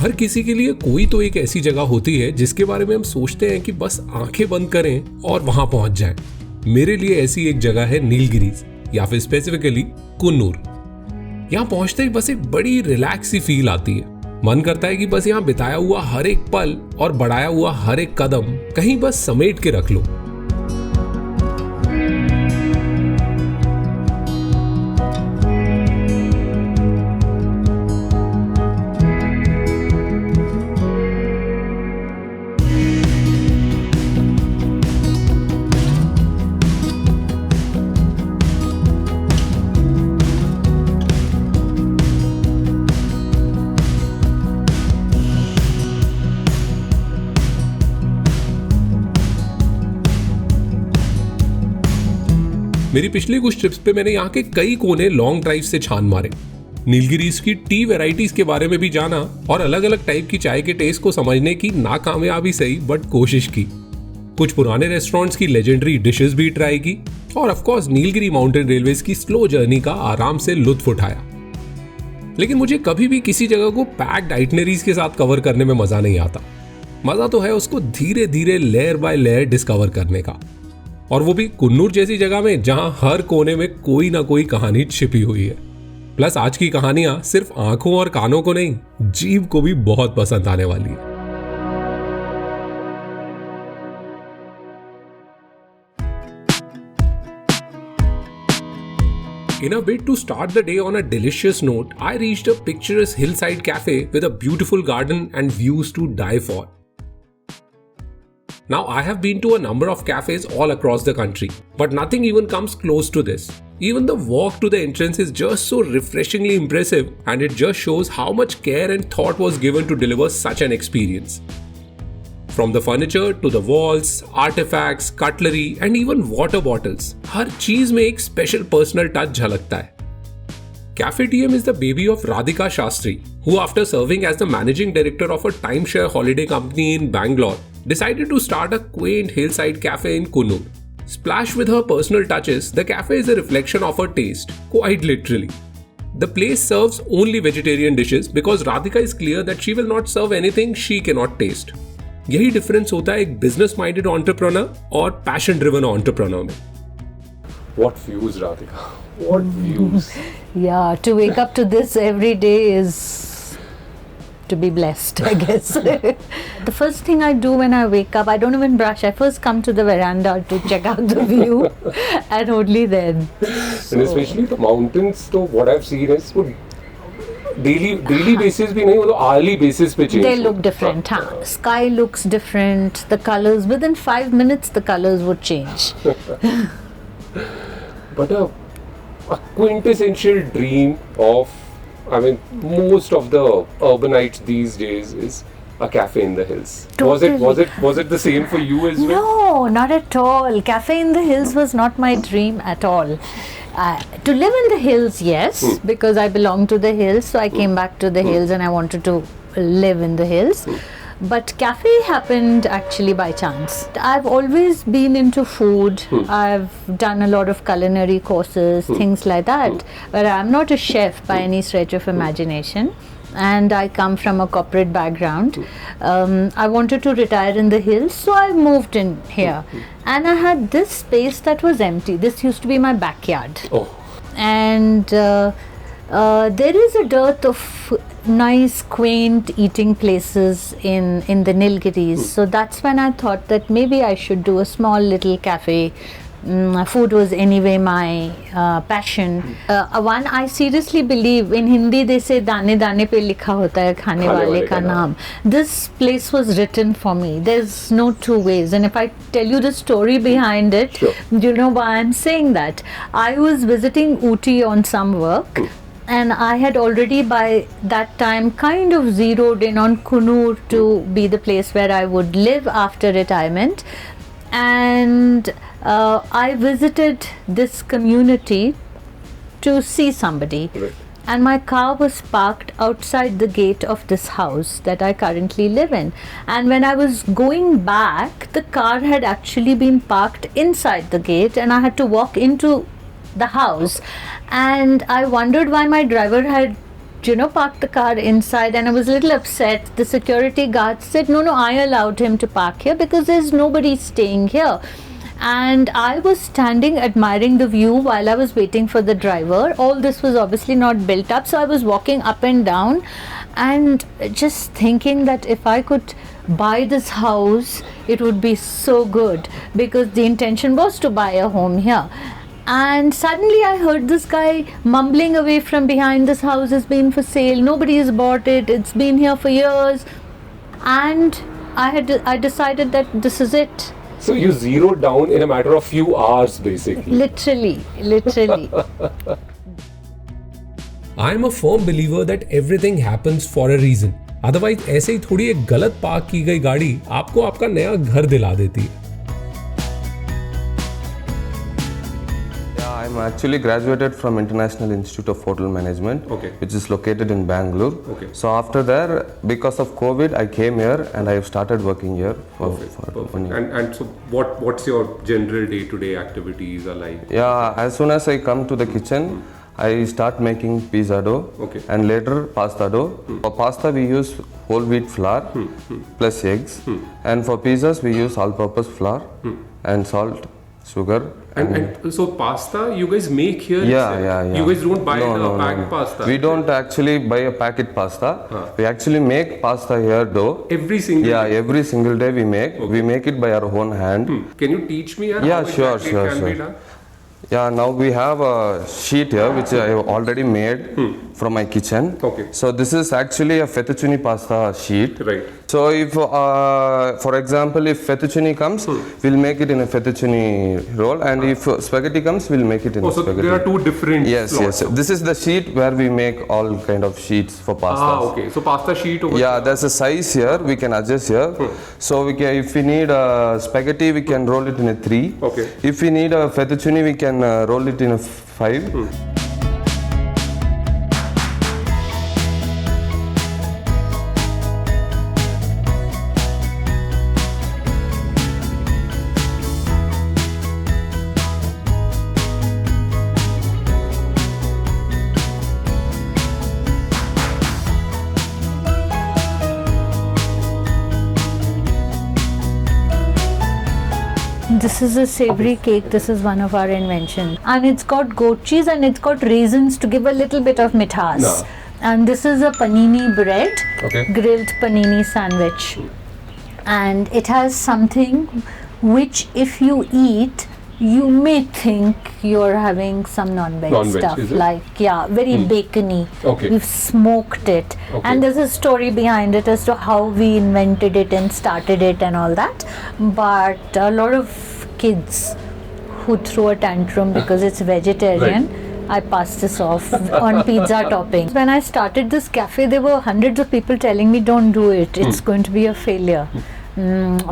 हर किसी के लिए कोई तो एक ऐसी जगह होती है जिसके बारे में हम सोचते हैं कि बस आंखें बंद करें और वहां पहुंच जाएं। मेरे लिए ऐसी एक जगह है नीलगिरीज, या फिर स्पेसिफिकली कुन्नूर। यहाँ पहुंचते ही बस एक बड़ी रिलैक्स सी फील आती है। मन करता है कि बस यहाँ बिताया हुआ हर एक पल और बढ़ाया हुआ हर एक कदम कहीं बस समेट के रख लो। मेरी पिछली कुछ ट्रिप्स पे मैंने यहाँ के कई कोने लॉन्ग ड्राइव से छान मारे, नीलगिरीज की टी वैरायटीज के बारे में भी जाना और अलग अलग टाइप की चाय के टेस्ट को समझने की नाकामयाबी सही बट कोशिश की। कुछ पुराने रेस्टोरेंट्स की लेजेंडरी डिशेस भी ट्राई की और of course Nilgiri mountain railways की स्लो जर्नी का आराम से लुत्फ उठाया। लेकिन मुझे कभी भी किसी जगह को पैक्ड आइटनरीज के साथ कवर करने में मजा नहीं आता। मजा तो है उसको धीरे धीरे लेयर बाय लेयर डिस्कवर करने का, और वो भी कुन्नूर जैसी जगह में जहां हर कोने में कोई ना कोई कहानी छिपी हुई है। प्लस आज की कहानियां सिर्फ आंखों और कानों को नहीं, जीभ को भी बहुत पसंद आने वाली है। In a bid to start the day on a delicious note, I reached a picturesque hillside cafe with a beautiful garden and views to die for. Now, I have been to a number of cafes all across the country, but nothing even comes close to this. Even the walk to the entrance is just so refreshingly impressive, and it just shows how much care and thought was given to deliver such an experience. From the furniture to the walls, artifacts, cutlery, and even water bottles, हर चीज में एक special personal touch झलकता है। Cafe TM is the baby of Radhika Shastri, who after serving as the managing director of a timeshare holiday company in Bangalore, decided to start a quaint hillside cafe in Kunnur. Splashed with her personal touches, the cafe is a reflection of her taste, quite literally. The place serves only vegetarian dishes because Radhika is clear that she will not serve anything she cannot taste. यही difference होता है एक business minded entrepreneur और passion driven entrepreneur में। What views, Radhika? What views? Yeah, to wake up to this every day is to be blessed, I guess. The first thing I do when I wake up, I don't even brush. I first come to the veranda to check out the view, and only then. And especially the mountains, so what I've seen is daily basis भी नहीं, वो तो hourly basis पे change. They look different. Sky looks different. The colors, within 5 minutes, the colors would change. But a quintessential dream of, I mean, most of the urbanites these days is a cafe in the hills. Totally. Was it the same for you as well? No, not at all. Cafe in the hills was not my dream at all. To live in the hills, yes, because I belong to the hills, so I came back to the hills and I wanted to live in the hills. But cafe happened actually by chance. I've always been into food. I've done a lot of culinary courses, things like that. But I'm not a chef by any stretch of imagination. And I come from a corporate background. I wanted to retire in the hills, so I moved in here. And I had this space that was empty. This used to be my backyard. Oh. And there is a dearth of nice, quaint eating places in the Nilgiris. So that's when I thought that maybe I should do a small little cafe. Food was anyway my passion. One, I seriously believe in Hindi they say दाने दाने पे लिखा होता है खाने वाले का नाम. This place was written for me. There's no two ways. And if I tell you the story behind it, sure, you know why I'm saying that. I was visiting Ooty on some work. And I had already by that time kind of zeroed in on Kunnur to be the place where I would live after retirement. And I visited this community to see somebody. Right. And my car was parked outside the gate of this house that I currently live in. And when I was going back, the car had actually been parked inside the gate and I had to walk into the house. And I wondered why my driver had park the car inside, and I was a little upset. The security guard said, no, I allowed him to park here because there's nobody staying here. And I was standing admiring the view while I was waiting for the driver. All this was obviously not built up, so I was walking up and down and just thinking that if I could buy this house, it would be so good, because the intention was to buy a home here. And suddenly I heard this guy mumbling away from behind, this house has been for sale, nobody has bought it, it's been here for years. And I decided that this is it. So you zeroed down in a matter of few hours, basically. Literally. I am a firm believer that everything happens for a reason. Otherwise, ऐसे ही थोड़ी एक गलत park की गई गाड़ी आपको आपका नया घर दिला देती है. I'm actually graduated from International Institute of Hotel Management, which is located in Bangalore. So after that, because of COVID, I came here and I have started working here for 1 year. And so what's your general day-to-day activities are like? Yeah, as soon as I come to the kitchen, I start making pizza dough and later pasta dough. For pasta, we use whole wheat flour plus eggs, and for pizzas, we use all-purpose flour and salt, sugar. And so pasta you guys make here? Yeah. You guys don't buy packed pasta? We don't actually buy a packet pasta. We actually make pasta here dough. Every single day? Every single day we make. We make it by our own hand. Can you teach me how sure. it can be done? Yeah, now we have a sheet here which I have already made from my kitchen. So this is actually a fettuccine pasta sheet. Right. So if, for example, if fettuccine comes, we'll make it in a fettuccine roll, and if spaghetti comes, we'll make it in a spaghetti. So there are two different Yes. This is the sheet where we make all kind of sheets for pastas. So pasta sheet over here. There's a size here, we can adjust here. So if we need spaghetti, we can roll it in a 3. If we need a fettuccine, we can roll it in a 5. This is a savory cake. This is one of our inventions, and it's got goat cheese and it's got raisins to give a little bit of mithas. And this is a panini bread, grilled panini sandwich, and it has something which if you eat, you may think you're having some non-veg stuff, like very bacony. We've smoked it, and there's a story behind it as to how we invented it and started it and all that. But a lot of kids who throw a tantrum because it's vegetarian, I pass this off on pizza toppings. When I started this cafe, there were hundreds of people telling me, don't do it, it's going to be a failure.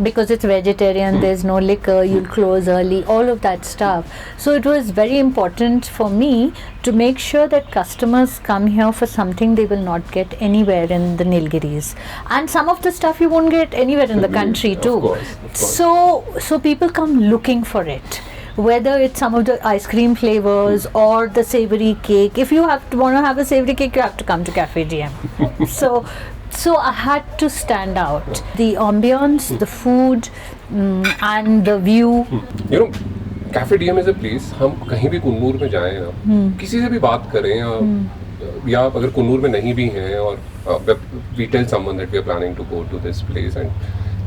Because it's vegetarian, there's no liquor, you'll close early, all of that stuff. So it was very important for me to make sure that customers come here for something they will not get anywhere in the Nilgiris, and some of the stuff you won't get anywhere in the country too. Of course. So people come looking for it, whether it's some of the ice cream flavors or the savory cake. If you want to have a savory cake, you have to come to Cafe DM. So I had to stand out. The ambience, the food, and the view. You know, Cafe DM is a place. हम कहीं भी कुन्नूर में जाएं ना, किसी से भी बात करें, या अगर कुन्नूर में नहीं भी हैं, और we tell someone that we are planning to go to this place, and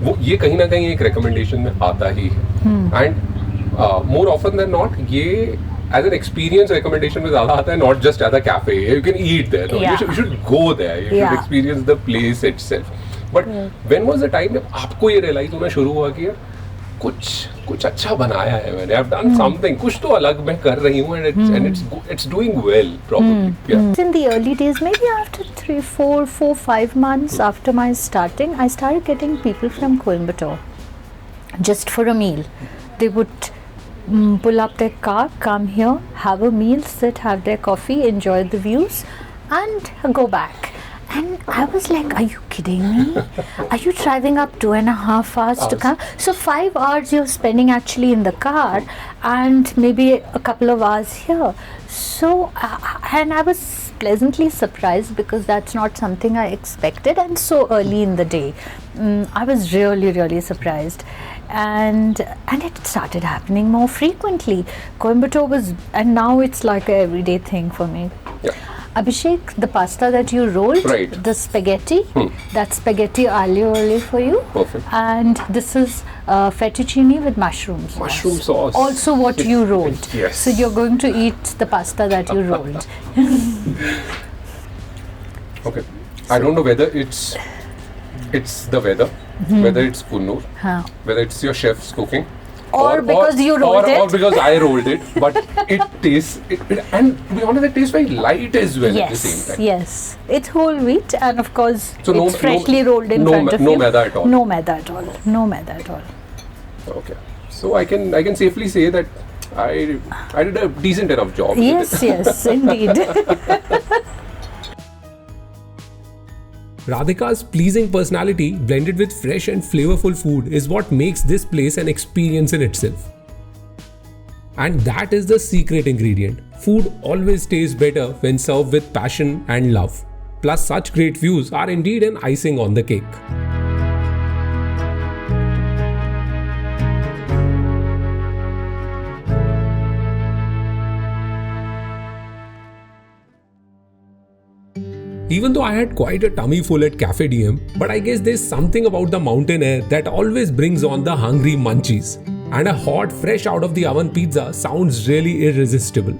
वो ये कहीं ना कहीं एक recommendation में आता ही है. And more often than not, ये as an experience recommendation में ज़्यादा आता है, not just at a cafe. You can eat there. No? You should go there. You should experience the place itself. But when was the time जब आपको ये realize होना शुरू हुआ कि कुछ अच्छा बनाया है मैंने? I've done something. कुछ तो अलग मैं कर रही हूँ, and it's doing well probably. In the early days, maybe after 5 months after my starting, I started getting people from Coimbatore just for a meal. They would pull up their car, come here, have a meal, sit, have their coffee, enjoy the views, and go back. And I was like, are you kidding me? Are you driving up 2.5 hours to come? So 5 hours you're spending actually in the car, and maybe a couple of hours here. So, and I was pleasantly surprised because that's not something I expected, and so early in the day. I was really surprised, and it started happening more frequently. Coimbatore was, and now it's like a everyday thing for me. Yeah. Abhishek, the pasta that you rolled, Right. the spaghetti, that's spaghetti aglio olio for you. Perfect. And this is fettuccine with mushroom sauce. Mushroom sauce. Also what you rolled. Yes. So you're going to eat the pasta that you rolled. Okay. I don't know whether it's the weather, whether it's Kunnur, whether it's your chef's cooking. Or because you rolled it. Or because I rolled it, but it tastes, and to be honest, it tastes very light as well at the same time. Yes. It's whole wheat, and of course So it's freshly rolled in front of you. No maida at all. No maida at all. No maida at all. Okay. So I can safely say that I did a decent enough job. Yes, yes, indeed. Radhika's pleasing personality blended with fresh and flavorful food is what makes this place an experience in itself. And that is the secret ingredient. Food always tastes better when served with passion and love. Plus, such great views are indeed an icing on the cake. Even though I had quite a tummy full at Cafe DM, but I guess there's something about the mountain air that always brings on the hungry munchies. And a hot, fresh out of the oven pizza sounds really irresistible.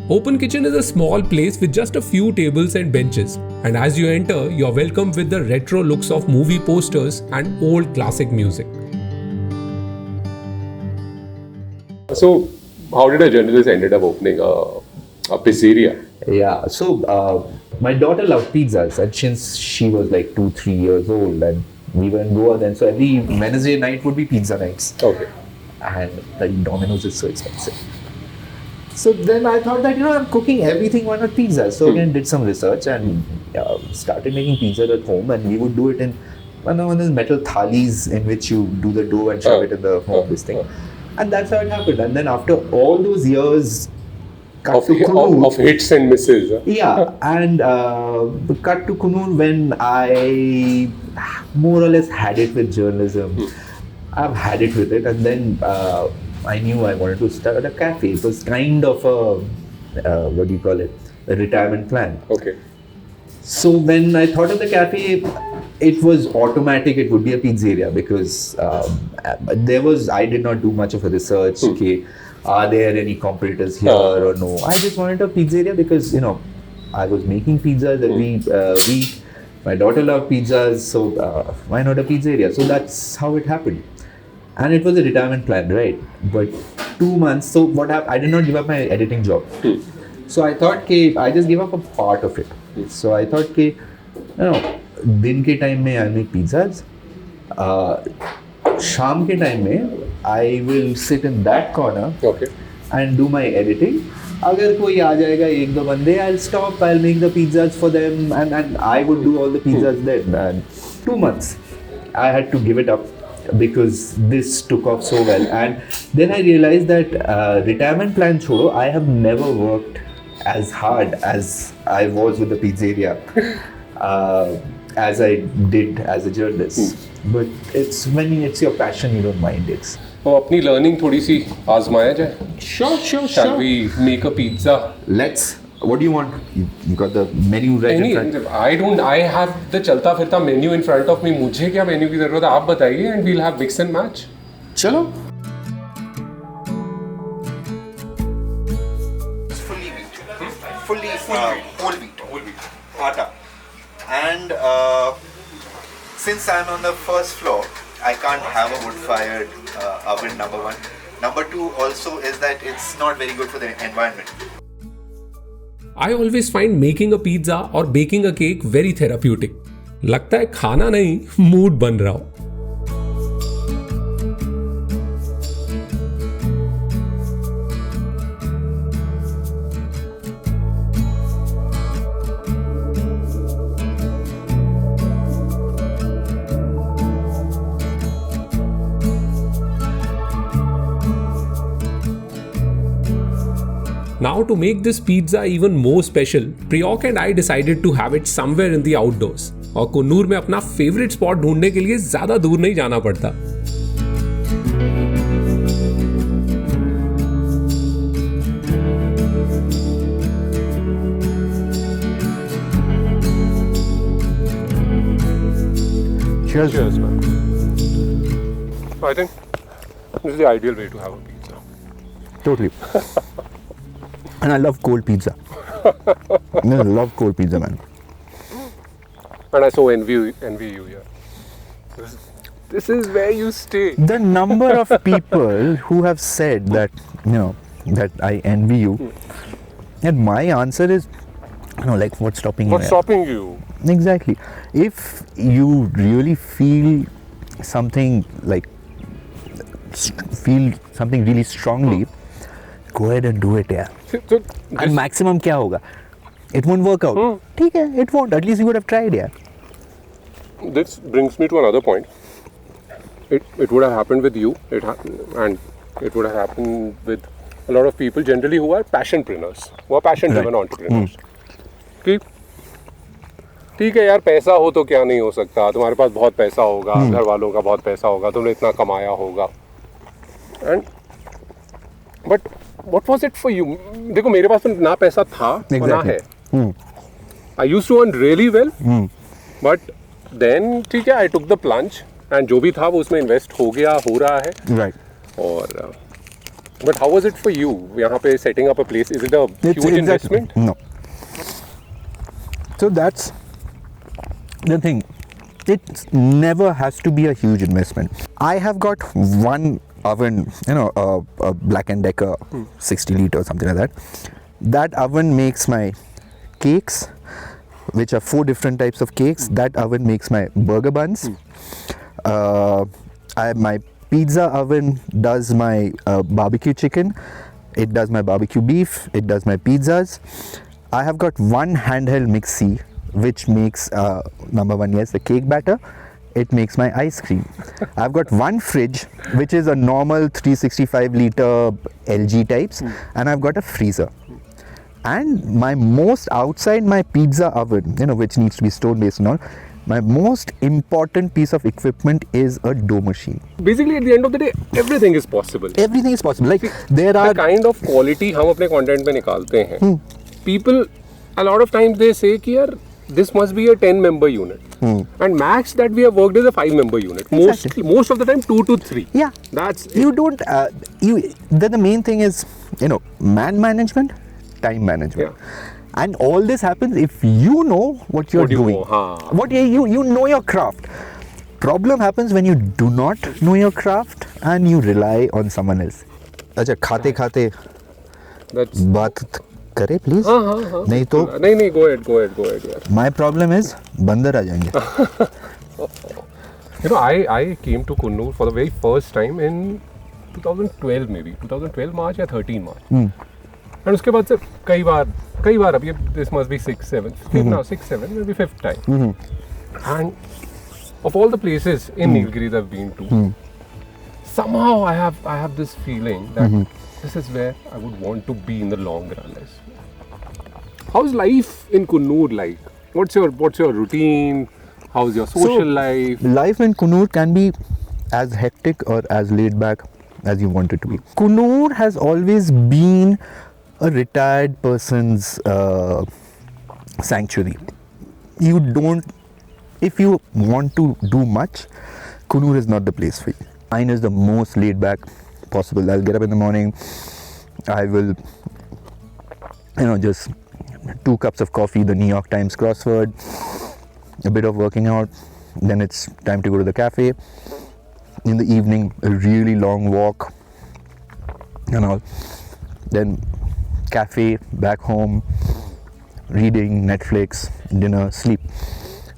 Open Kitchen is a small place with just a few tables and benches. And as you enter, you're welcomed with the retro looks of movie posters and old classic music. So, how did a journalist ended up opening a pizzeria? Yeah, so my daughter loved pizzas, and since she was like 2-3 years old, and we were in Goa then, so every Wednesday night would be pizza nights. Okay. And the Domino's is so expensive. So then I thought that, I'm cooking everything, why not pizza? So again, did some research and started making pizza at home, and we would do it in one of those metal thalis in which you do the dough and shove it in the home, this thing. And that's how it happened. And then after all those years, Of hits and misses. Yeah, and cut to Kunun when I more or less had it with journalism. I've had it with it, and then I knew I wanted to start a cafe. It was kind of a a retirement plan. Okay. So when I thought of the cafe, it was automatic. It would be a pizzeria because I did not do much of a research. Okay, are there any competitors here or no? I just wanted a pizzeria because I was making pizzas every week. My daughter loved pizzas, so why not a pizzeria? So that's how it happened. And it was a retirement plan, right? But 2 months. So what happened? I did not give up my editing job. So I thought, I just gave up a part of it. So I thought, दिन के time में I'll make pizzas. शाम के time में I will sit in that corner and do my editing. अगर कोई आ जाएगा एक दो बंदे, I'll stop. I'll make the pizzas for them, and I would do all the pizzas then. And 2 months, I had to give it up because this took off so well. And then I realized that retirement plan छोड़ो, I have never worked as hard as I was with the pizzeria as I did as a journalist. But it's when it's your passion, you don't mind it. तो अपनी learning थोड़ी सी आजमाया जाए. Sure. Shall we make a pizza? Let's. What do you want? You got the menu right in front. I have the चलता फिरता menu in front of me. मुझे क्या menu की ज़रूरत है? आप बताइए and we'll have mix and match. चलो. Fully whole wheat, atta. And since I'm on the first floor, I can't have a wood-fired oven, number one. Number two also is that it's not very good for the environment. I always find making a pizza or baking a cake very therapeutic. लगता है खाना नहीं, mood बन रहा हो. Now to make this pizza even more special, Priyok and I decided to have it somewhere in the outdoors. और कुन्नूर में अपना फेवरेट स्पॉट ढूंढने के लिए ज्यादा दूर नहीं जाना पड़ता. Cheers, man. I think this is the ideal way to have a pizza. Totally. And I love cold pizza. I love cold pizza, man. And I so envy you here. This is where you stay. The number of people who have said that, that I envy you, and my answer is, like, what's stopping you? What's stopping you? Exactly. If you really feel something really strongly, go ahead and do it, yeah. So And maximum क्या होगा? It won't work out. ठीक है, it won't. At least you would have tried, yeah. this brings me to another point. It would have happened with you. And it would have happened with a lot of people generally who are passionpreneurs, who are passion-driven entrepreneurs. कि ठीक है यार, पैसा हो तो क्या नहीं हो सकता, तुम्हारे पास बहुत पैसा होगा, घर वालों का बहुत पैसा होगा, तुमने इतना कमाया होगा. And but what was it for you? देखो मेरे पास तो ना पैसा था और ना है. I used to earn really well, but then ठीक है, I took the plunge and जो भी था वो उसमें invest हो गया, हो रहा है. Right. और but how was it for you? यहाँ पे setting up a place, is it a huge investment? No. So that's the thing. It never has to be a huge investment. I have got one oven, a Black & Decker 60 litre or something like that. That oven makes my cakes, which are 4 different types of cakes. That oven makes my burger buns. My pizza oven does my barbecue chicken. It does my barbecue beef. It does my pizzas. I have got one handheld mixie which makes number one, yes, the cake batter. It makes my ice cream. I've got one fridge which is a normal 365 litre LG types, and I've got a freezer. And my most outside my pizza oven, which needs to be stone based and all, my most important piece of equipment is a dough machine. Basically, at the end of the day, everything is possible. Everything is possible. Like there are the kind of quality हम अपने content में निकालते हैं. People, a lot of times they say कि यार, this must be a 10-member unit. And max that we have worked is a 5-member unit. Exactly. Most of the time 2 to 3. Yeah. That's you don't. The main thing is man management, time management. Yeah. And all this happens if you know what you're doing. What you know your craft. Problem happens when you do not know your craft and you rely on someone else. अच्छा खाते खाते बात करे please. नहीं तो नहीं go ahead यार. My problem is बंदर आ जाएंगे. I came to Kunnur for the very first time in 2012 maybe. 2012 March या 13 March. And उसके बाद से कई बार अब ये this must be 6-7 maybe 5th time. And of all the places in Nilgiris I've been to, somehow I have this feeling that this is where I would want to be in the long run. How's life in Kunnur like? What's your routine? How's your social life? Life in Kunnur can be as hectic or as laid back as you want it to be. Kunnur has always been a retired person's sanctuary. If you want to do much, Kunnur is not the place for you. Mine is the most laid back possible. I'll get up in the morning, I will, just 2 cups of coffee, the New York Times crossword, a bit of working out, then it's time to go to the cafe. In the evening, a really long walk and all. Then cafe, back home, reading, Netflix, dinner, sleep.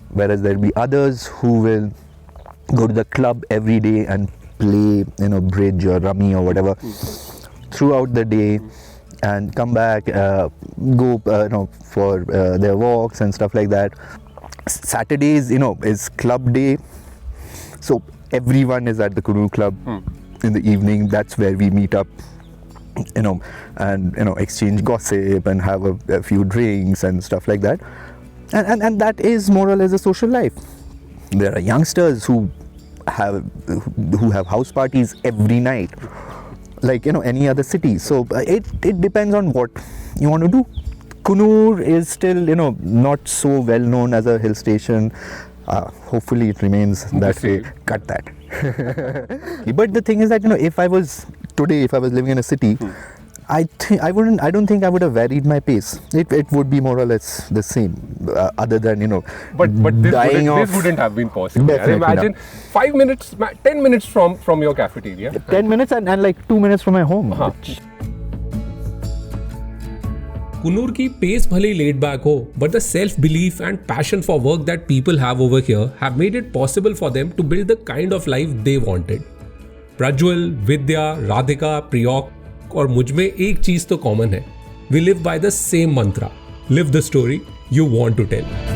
Whereas there'll be others who will go to the club every day and play, bridge or rummy or whatever throughout the day, and come back, go, for their walks and stuff like that. Saturdays, is club day, so everyone is at the Kunnur club in the evening. That's where we meet up exchange gossip and have a few drinks and stuff like that. And that is more or less a social life. There are youngsters who have house parties every night, like any other city. So it depends on what you want to do. Coonoor is still not so well known as a hill station. Hopefully it remains that way. Cut that. But the thing is that if I was living in a city, I don't think I would have varied my pace. It would be more or less the same, other than But this wouldn't have been possible. Definitely Imagine not. 5 minutes, 10 minutes from your cafeteria. 10 minutes and like 2 minutes from my home. Coonoor की pace भले ही laid back हो, but the self-belief and passion for work that people have over here have made it possible for them to build the kind of life they wanted. Prajwal, Vidya, Radhika, Priyok और मुझ में एक चीज तो common है. We live by the same mantra. Live the story you want to tell.